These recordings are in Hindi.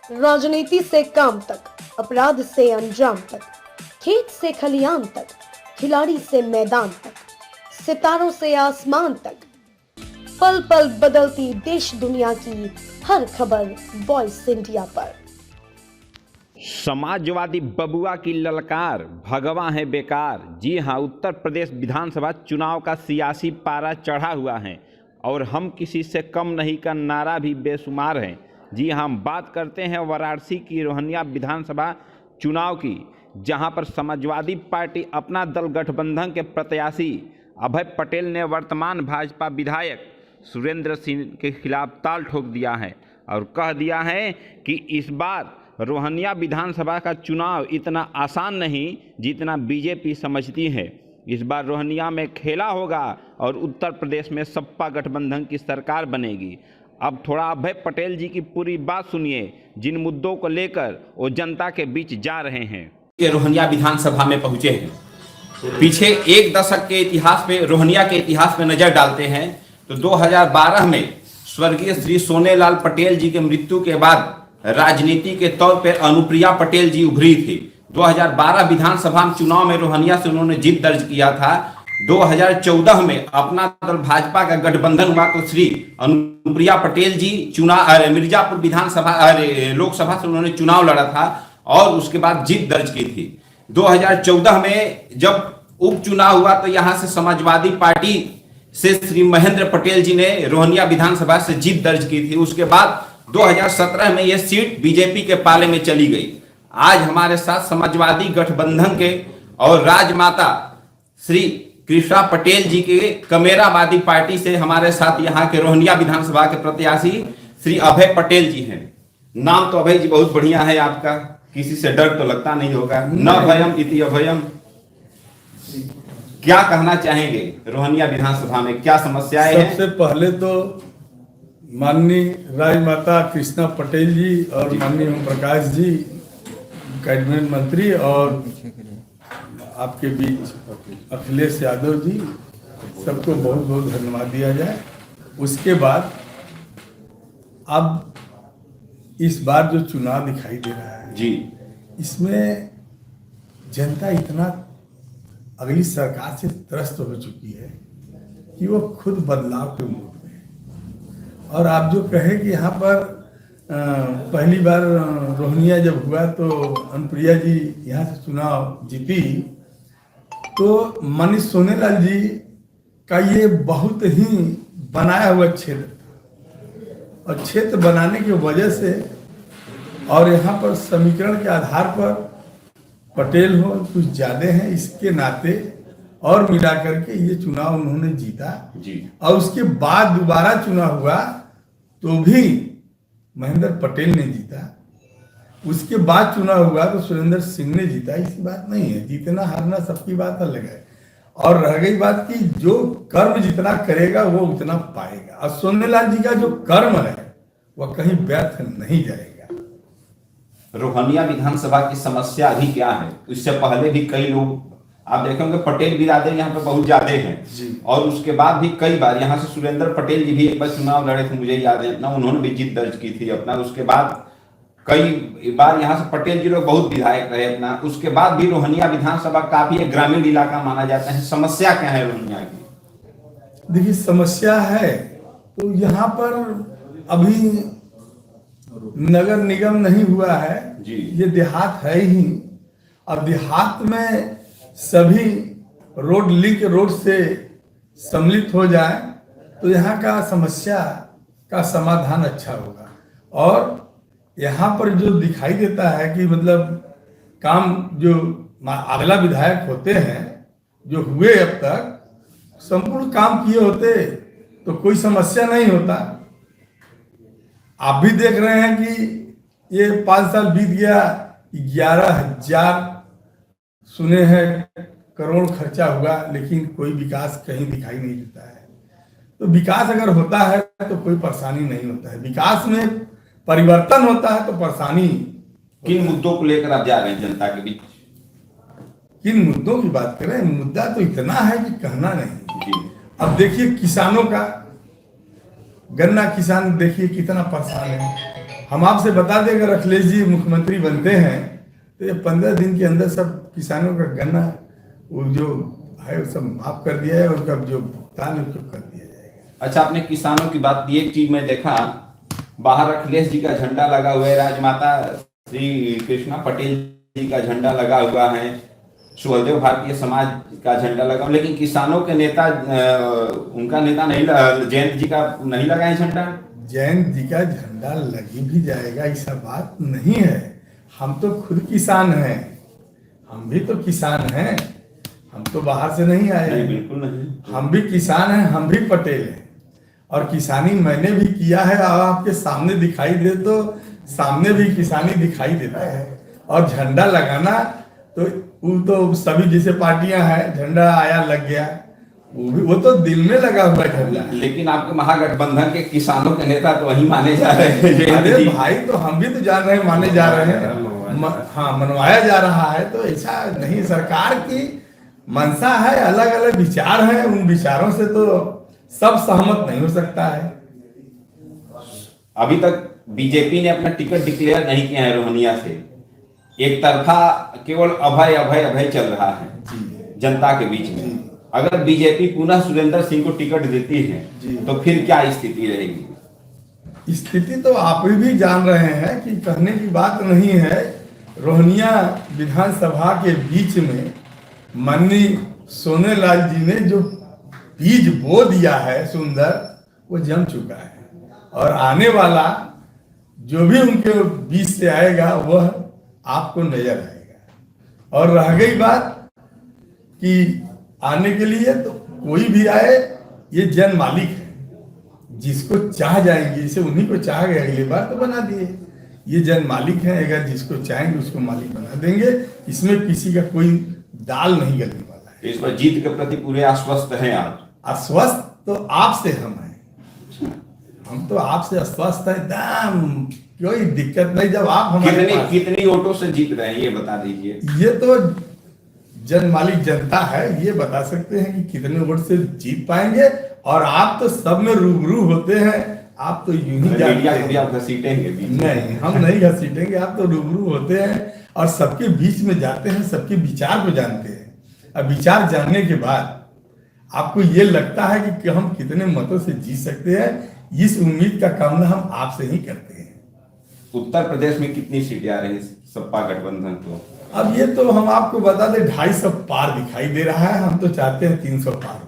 राजनीति से काम तक, अपराध से अंजाम तक, खेत से खलियान तक, खिलाड़ी से मैदान तक, सितारों से आसमान तक, पल पल बदलती देश दुनिया की हर खबर वॉइस इंडिया पर। समाजवादी बबुआ की ललकार, भगवा है बेकार। जी हां, उत्तर प्रदेश विधानसभा चुनाव का सियासी पारा चढ़ा हुआ है और हम किसी से कम नहीं का नारा भी बेशुमार है। जी हां, हम बात करते हैं वाराणसी की रोहनिया विधानसभा चुनाव की, जहां पर समाजवादी पार्टी अपना दल गठबंधन के प्रत्याशी अभय पटेल ने वर्तमान भाजपा विधायक सुरेंद्र सिंह के खिलाफ ताल ठोक दिया है और कह दिया है कि इस बार रोहनिया विधानसभा का चुनाव इतना आसान नहीं जितना बीजेपी समझती है। इस बार रोहनिया में खेला होगा और उत्तर प्रदेश में सपा गठबंधन की सरकार बनेगी। अब थोड़ा अभय पटेल जी की पूरी बात सुनिए, जिन मुद्दों को लेकर वो जनता के बीच जा रहे हैं। ये रोहनिया विधानसभा में पहुंचे हैं। पीछे एक दशक के इतिहास में, रोहनिया के इतिहास में नजर डालते हैं तो 2012 में स्वर्गीय श्री सोनेलाल पटेल जी के मृत्यु के बाद राजनीति के तौर पर अनुप्रिया पटेल जी उभरी थी। 2012 विधानसभा चुनाव में रोहनिया से उन्होंने जीत दर्ज किया था। 2014 में अपना दल भाजपा का गठबंधन हुआ तो श्री अनुप्रिया पटेल जी मिर्जापुर विधानसभा लोकसभा से उन्होंने चुनाव लड़ा था और उसके बाद जीत दर्ज की थी। 2014 में जब उपचुनाव हुआ तो यहां से समाजवादी पार्टी से श्री महेंद्र पटेल जी ने रोहनिया विधानसभा से जीत दर्ज की थी। उसके बाद 2017 में यह सीट बीजेपी के पाले में चली गई। आज हमारे साथ समाजवादी गठबंधन के और राजमाता श्री कृष्णा पटेल जी के कमेरावादी पार्टी से हमारे साथ यहाँ के रोहनिया विधानसभा के प्रत्याशी श्री अभय पटेल जी हैं। नाम तो अभय जी बहुत बढ़िया है आपका, किसी से डर तो लगता नहीं होगा। न भयम इति अभयम। क्या कहना चाहेंगे रोहनिया विधानसभा में, क्या समस्याएं हैं? सबसे पहले तो माननीय राजमाता कृष्णा पटेल जी और माननीय ओम प्रकाश जी कैबिनेट मंत्री और आपके बीच अखिलेश यादव जी, सबको बहुत बहुत धन्यवाद दिया जाए। उसके बाद अब इस बार जो चुनाव दिखाई दे रहा है जी, इसमें जनता इतना अगली सरकार से त्रस्त हो चुकी है कि वो खुद बदलाव के मूड में है। और आप जो कहे कि यहाँ पर पहली बार रोहनिया जब हुआ तो अनुप्रिया जी यहाँ से चुनाव जीती, तो मनीष सोनेलाल जी का ये बहुत ही बनाया हुआ क्षेत्र था और क्षेत्र बनाने की वजह से और यहाँ पर समीकरण के आधार पर पटेल हो कुछ ज्यादा हैं, इसके नाते और मिला करके ये चुनाव उन्होंने जीता जी। और उसके बाद दोबारा चुनाव हुआ तो भी महेंद्र पटेल ने जीता। उसके बाद चुनाव हुआ तो सुरेंद्र सिंह ने जीता। इसकी बात नहीं है, जीतना हारना सबकी बात अलग है। और रह गई बात कि जो कर्म जितना करेगा वो उतना पाएगा, और सोनेलाल जी का जो कर्म है वह कहीं व्यर्थ नहीं जाएगा। रोहनिया विधानसभा की समस्या अभी क्या है? इससे पहले भी कई लोग आप देखेंगे पटेल बिरादरी यहाँ पे बहुत ज्यादा हैं और उसके बाद भी कई बार यहाँ से सुरेंद्र पटेल जी भी एक बार चुनाव लड़े थे, मुझे याद है अपना, उन्होंने भी जीत दर्ज की थी अपना। उसके बाद कई बार यहाँ से पटेल जी लोग बहुत विधायक रहे अपना। उसके बाद भी रोहनिया विधानसभा काफी एक ग्रामीण इलाका माना जाता है। समस्या क्या है रोहनिया की? देखिए, समस्या है तो यहाँ पर अभी नगर निगम नहीं हुआ है जी। ये देहात है ही, और देहात में सभी रोड लिंक रोड से सम्मिलित हो जाए तो यहाँ का समस्या का समाधान अच्छा होगा। और यहाँ पर जो दिखाई देता है कि मतलब काम जो अगला विधायक होते हैं जो हुए अब तक संपूर्ण काम किए होते तो कोई समस्या नहीं होता। आप भी देख रहे हैं कि ये 5 साल बीत गया, 11,000 सुने हैं करोड़ खर्चा हुआ, लेकिन कोई विकास कहीं दिखाई नहीं देता है। तो विकास अगर होता है तो कोई परेशानी नहीं होता है, विकास में परिवर्तन होता है तो परेशानी। किन मुद्दों को लेकर आप जा रहे हैं जनता के बीच? किन मुद्दों की बात करें? मुद्दा तो इतना है कि कहना नहीं। अब देखिए किसानों का, गन्ना किसान देखिए कितना परेशान है। हम आपसे बता दें, अगर अखिलेश जी मुख्यमंत्री बनते हैं तो ये 15 दिन के अंदर सब किसानों का गन्ना वो जो है वो सब माफ कर दिया है, उनका जो भुगतान है उसको कर दिया जाएगा। अच्छा, आपने किसानों की बात की, एक चीज मैं देखा, बाहर अखिलेश जी का झंडा लगा हुआ है, राजमाता श्री कृष्णा पटेल जी का झंडा लगा हुआ है, सुहलदेव भारतीय समाज का झंडा लगा, लेकिन किसानों के नेता उनका नेता नहीं, जयंत जी का नहीं लगा है झंडा। जयंत जी का झंडा लगी भी जाएगा, ऐसा बात नहीं है। हम तो खुद किसान हैं, हम भी तो किसान हैं, हम तो बाहर से नहीं आए हैं। बिल्कुल नहीं, हम भी किसान हैं, हम भी पटेल हैं, और किसानी मैंने भी किया है। और आपके सामने दिखाई दे तो सामने भी किसानी दिखाई देता है। और झंडा लगाना तो वो तो सभी जैसे पार्टियां हैं, झंडा आया लग गया, वो तो दिल में लगा हुआ झंडा। लेकिन आपके महागठबंधन के किसानों के नेता तो वही माने जा रहे हैं। अरे भाई, तो हम भी तो जान रहे हैं, माने जा रहे हैं, हाँ मनवाया जा रहा है। तो ऐसा नहीं, सरकार की मंशा है, अलग अलग विचार हैं, उन विचारों से तो सब सहमत नहीं हो सकता है। अभी तक बीजेपी ने अपना टिकट डिक्लेयर नहीं किया है रोहनिया से, एक तरफा केवल अभय अभय अभय चल रहा है जनता के बीच में। अगर बीजेपी पुनः सुरेंद्र सिंह को टिकट देती है तो फिर क्या स्थिति रहेगी? स्थिति तो आप भी जान रहे हैं कि कहने की बात नहीं है। रोहनिया विधानसभा के बीच में माननीय सोनेलाल जी ने जो बीज बो दिया है सुंदर, वो जम चुका है। और आने वाला जो भी उनके बीच से आएगा वह आपको नजर आएगा। और रह गई बात कि आने के लिए तो कोई भी आए, ये जन मालिक है, जिसको चाह जाएंगे, जैसे उन्हीं को चाह गए अगली बार तो बना दिए। ये जन मालिक है, अगर जिसको चाहेंगे उसको मालिक बना देंगे। इसमें किसी का कोई दाल नहीं गलने वाला है। इस पर जीत के प्रति पूरे आश्वस्त हैं आप? आश्वस्त तो आपसे हम हैं, हम तो आपसे आश्वस्त हैं एकदम, कोई दिक्कत नहीं। जब आप हमारे कितनी वोटों से जीत रहे हैं ये बता दीजिए। ये तो जन मालिक जनता है, ये बता सकते हैं कि कितने वोट से जीत पाएंगे। और आप तो सब में रूबरू होते हैं, आप तो यूं ही जानते हैं। आप घसीटेंगे? नहीं, हम नहीं घसीटेंगे, आप तो रूबरू होते हैं और सबके बीच में जाते हैं, सबके विचार को जानते हैं। अब विचार जानने के बाद आपको ये लगता है कि हम कितने मतों से जीत सकते हैं, इस उम्मीद का कामना हम आपसे ही करते हैं। उत्तर प्रदेश में कितनी सीटें आ रही है सपा गठबंधन को? अब ये तो हम आपको बता दें, 250 पार दिखाई दे रहा है। हम तो चाहते हैं 300 पार।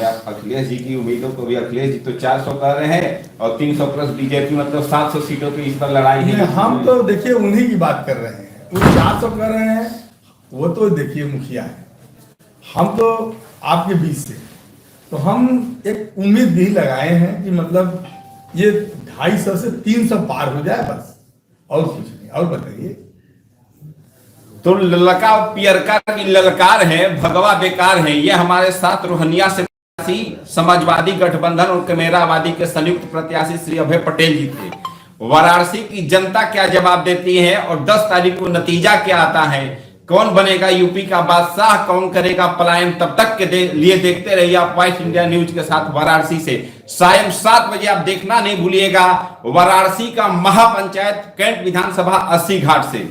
आप अखिलेश जी की उम्मीदों को भी, अखिलेश जी तो 400 कर रहे हैं और 300 प्लस बीजेपी, मतलब 700 सीटों की इस पर लड़ाई है। हम तो देखिए उन्हीं की बात कर रहे हैं, वो 400 कर रहे हैं, वो तो देखिए मुखिया है, हम तो आपके बीच से। तो हम एक उम्मीद भी लगाए हैं कि मतलब ये 250 से 300 पार हो जाए बस, और कुछ नहीं। और बताइए। तो ललका और पियरका की ललकार है, भगवा बेकार है। ये हमारे साथ रोहनिया से समाजवादी गठबंधन और कमेरावादी के संयुक्त प्रत्याशी श्री अभय पटेल जी थे। वाराणसी की जनता क्या जवाब देती है और 10 तारीख को नतीजा क्या आता है, कौन बनेगा यूपी का बादशाह, कौन करेगा पलायन, तब तक के लिए देखते रहिए आप वॉइस इंडिया न्यूज के साथ। वाराणसी से सायं 7 बजे आप देखना नहीं भूलिएगा, वाराणसी का महापंचायत कैंट विधानसभा 80 घाट से।